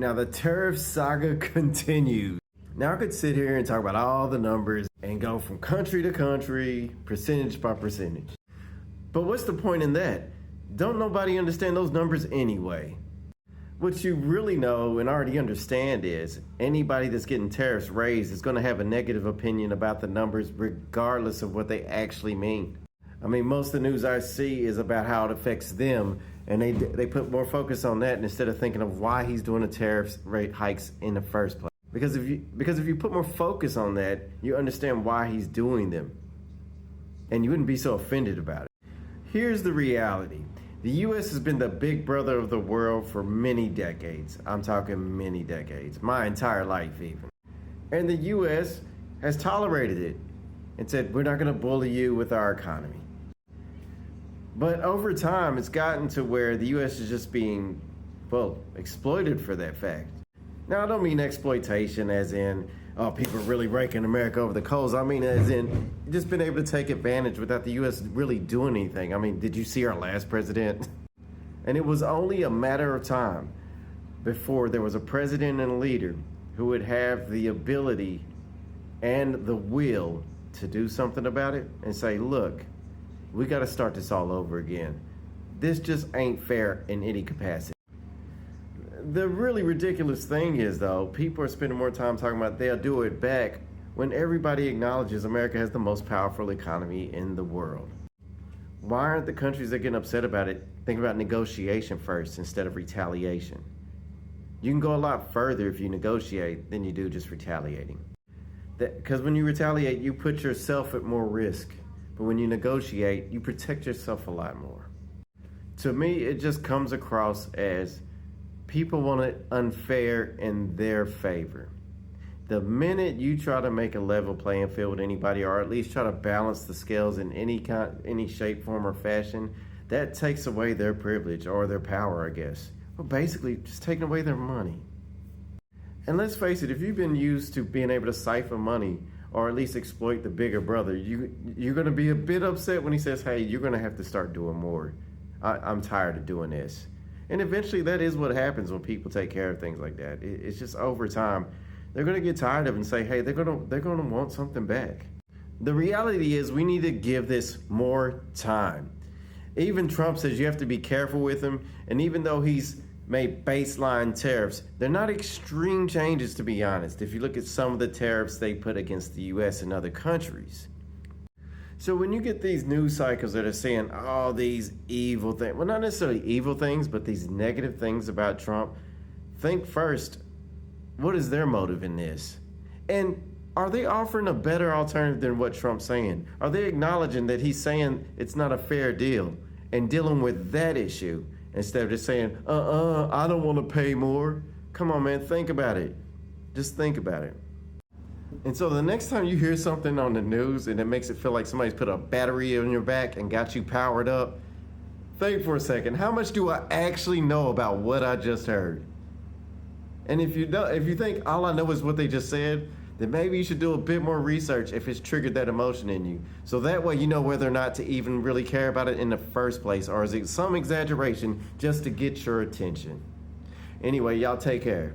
Now the tariff saga continues. Now I could sit here and talk about all the numbers and go from country to country, percentage by percentage. But what's the point in that? Don't nobody understand those numbers anyway. What you really know and already understand is anybody that's getting tariffs raised is going to have a negative opinion about the numbers regardless of what they actually mean. I mean, most of the news I see is about how it affects them, and they put more focus on that instead of thinking of why he's doing the tariff rate hikes in the first place. Because if you put more focus on that, you understand why he's doing them, and you wouldn't be so offended about it. Here's the reality. The U.S. has been the big brother of the world for many decades. I'm talking many decades, my entire life even. And the U.S. has tolerated it and said, we're not going to bully you with our economy. But over time, it's gotten to where the U.S. is just being, well, exploited for that fact. Now, I don't mean exploitation as in, oh, people are really raking America over the coals. I mean as in just been able to take advantage without the U.S. really doing anything. I mean, did you see our last president? And it was only a matter of time before there was a president and a leader who would have the ability and the will to do something about it and say, look, we got to start this all over again. This just ain't fair in any capacity. The really ridiculous thing is, though, people are spending more time talking about they'll do it back when everybody acknowledges America has the most powerful economy in the world. Why aren't the countries that get upset about it thinking about negotiation first instead of retaliation? You can go a lot further if you negotiate than you do just retaliating. Because when you retaliate, you put yourself at more risk. But when you negotiate, you protect yourself a lot more. To me, it just comes across as people want it unfair in their favor. The minute you try to make a level playing field with anybody, or at least try to balance the scales in any shape, form, or fashion, that takes away their privilege or their power, I guess. Well, basically, just taking away their money. And let's face it, if you've been used to being able to siphon money, or at least exploit the bigger brother, you're going to be a bit upset when he says, hey, you're going to have to start doing more. I'm tired of doing this. And eventually that is what happens when people take care of things like that. It's just over time, they're going to get tired of it and say, hey, they're going to want something back. The reality is we need to give this more time. Even Trump says you have to be careful with him. And even though he's made baseline tariffs, they're not extreme changes, to be honest, if you look at some of the tariffs they put against the U.S. and other countries. So when you get these news cycles that are saying all these evil things, well, not necessarily evil things, but these negative things about Trump, think first, what is their motive in this? And are they offering a better alternative than what Trump's saying? Are they acknowledging that he's saying it's not a fair deal and dealing with that issue instead of just saying, I don't want to pay more? Come on, man, think about it. Just think about it. And so the next time you hear something on the news and it makes it feel like somebody's put a battery on your back and got you powered up, think for a second, how much do I actually know about what I just heard? And if you think all I know is what they just said, then maybe you should do a bit more research if it's triggered that emotion in you. So that way you know whether or not to even really care about it in the first place, or is it some exaggeration just to get your attention? Anyway, y'all take care.